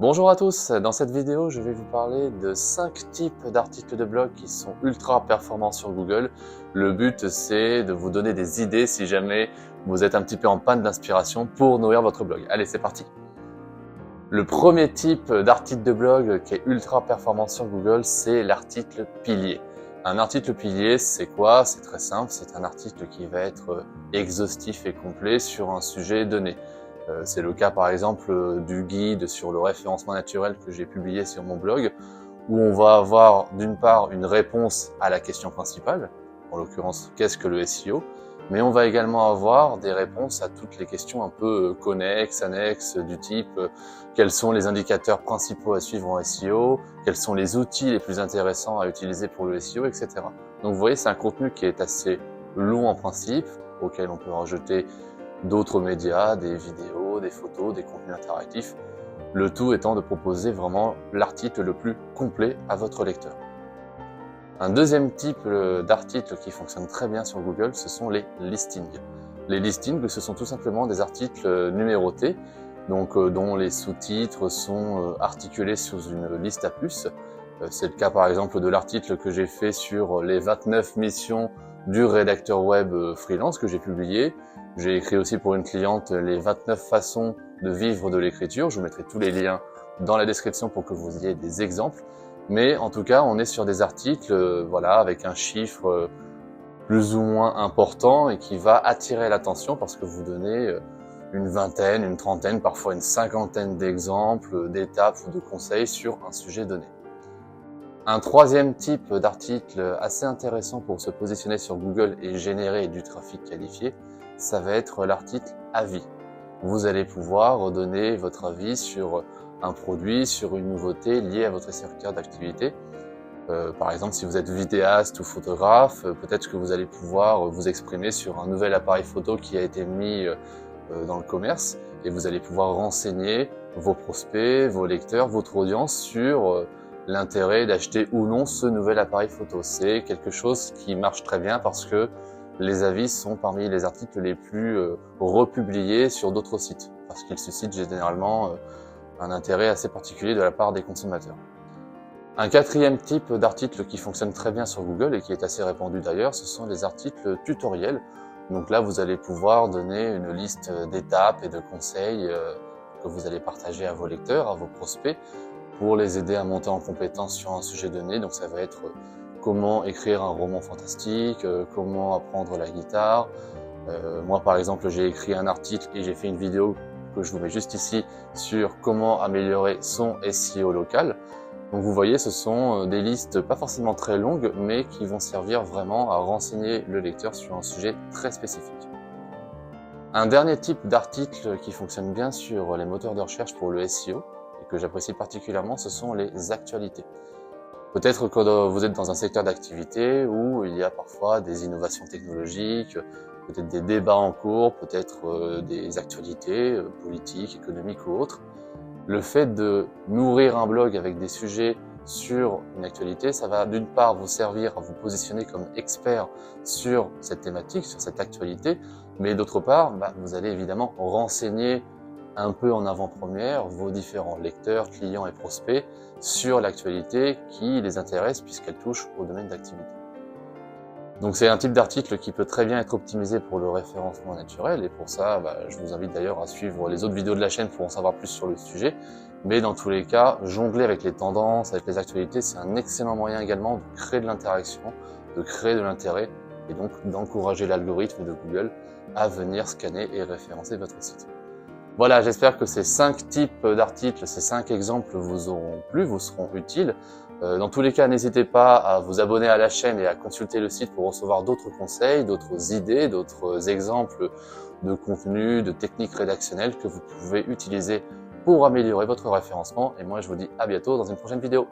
Bonjour à tous, dans cette vidéo je vais vous parler de 5 types d'articles de blog qui sont ultra performants sur Google. Le but c'est de vous donner des idées si jamais vous êtes un petit peu en panne d'inspiration pour nourrir votre blog. Allez, c'est parti. Le premier type d'article de blog qui est ultra performant sur Google, c'est l'article pilier. Un article pilier, c'est quoi? C'est très simple, c'est un article qui va être exhaustif et complet sur un sujet donné. C'est le cas par exemple du guide sur le référencement naturel que j'ai publié sur mon blog, où on va avoir d'une part une réponse à la question principale, en l'occurrence qu'est-ce que le SEO, mais on va également avoir des réponses à toutes les questions un peu connexes, annexes, du type quels sont les indicateurs principaux à suivre en SEO, quels sont les outils les plus intéressants à utiliser pour le SEO, etc. Donc vous voyez, c'est un contenu qui est assez long en principe, auquel on peut rajouter d'autres médias, des vidéos, des photos, des contenus interactifs, le tout étant de proposer vraiment l'article le plus complet à votre lecteur. Un deuxième type d'article qui fonctionne très bien sur Google, ce sont les listings. Les listings, ce sont tout simplement des articles numérotés, donc dont les sous-titres sont articulés sous une liste à plus. C'est le cas par exemple de l'article que j'ai fait sur les 29 missions du rédacteur web freelance que j'ai publié. J'ai écrit aussi pour une cliente les 29 façons de vivre de l'écriture. Je vous mettrai tous les liens dans la description pour que vous ayez des exemples. Mais en tout cas, on est sur des articles voilà, avec un chiffre plus ou moins important et qui va attirer l'attention parce que vous donnez une vingtaine, une trentaine, parfois une cinquantaine d'exemples, d'étapes ou de conseils sur un sujet donné. Un troisième type d'article assez intéressant pour se positionner sur Google et générer du trafic qualifié, ça va être l'article avis. Vous allez pouvoir donner votre avis sur un produit, sur une nouveauté liée à votre secteur d'activité. Par exemple, si vous êtes vidéaste ou photographe, peut-être que vous allez pouvoir vous exprimer sur un nouvel appareil photo qui a été mis dans le commerce et vous allez pouvoir renseigner vos prospects, vos lecteurs, votre audience sur l'intérêt d'acheter ou non ce nouvel appareil photo. C'est quelque chose qui marche très bien parce que les avis sont parmi les articles les plus republiés sur d'autres sites parce qu'ils suscitent généralement un intérêt assez particulier de la part des consommateurs. Un quatrième type d'article qui fonctionne très bien sur Google et qui est assez répandu d'ailleurs, ce sont les articles tutoriels. Donc là, vous allez pouvoir donner une liste d'étapes et de conseils que vous allez partager à vos lecteurs, à vos prospects, pour les aider à monter en compétence sur un sujet donné. Donc ça va être comment écrire un roman fantastique, comment apprendre la guitare. Moi par exemple, j'ai écrit un article et j'ai fait une vidéo que je vous mets juste ici sur comment améliorer son SEO local. Donc vous voyez, ce sont des listes pas forcément très longues, mais qui vont servir vraiment à renseigner le lecteur sur un sujet très spécifique. Un dernier type d'article qui fonctionne bien sur les moteurs de recherche pour le SEO, et que j'apprécie particulièrement, ce sont les actualités. Peut-être que vous êtes dans un secteur d'activité où il y a parfois des innovations technologiques, peut-être des débats en cours, peut-être des actualités politiques, économiques ou autres. Le fait de nourrir un blog avec des sujets sur une actualité, ça va d'une part vous servir à vous positionner comme expert sur cette thématique, sur cette actualité, mais d'autre part, vous allez évidemment renseigner un peu en avant-première vos différents lecteurs, clients et prospects sur l'actualité qui les intéresse puisqu'elle touche au domaine d'activité. Donc c'est un type d'article qui peut très bien être optimisé pour le référencement naturel et pour ça, je vous invite d'ailleurs à suivre les autres vidéos de la chaîne pour en savoir plus sur le sujet. Mais dans tous les cas, jongler avec les tendances, avec les actualités, c'est un excellent moyen également de créer de l'interaction, de créer de l'intérêt et donc d'encourager l'algorithme de Google à venir scanner et référencer votre site. Voilà, j'espère que ces 5 types d'articles, ces 5 exemples vous auront plu, vous seront utiles. Dans tous les cas, n'hésitez pas à vous abonner à la chaîne et à consulter le site pour recevoir d'autres conseils, d'autres idées, d'autres exemples de contenus, de techniques rédactionnelles que vous pouvez utiliser pour améliorer votre référencement. Et moi, je vous dis à bientôt dans une prochaine vidéo.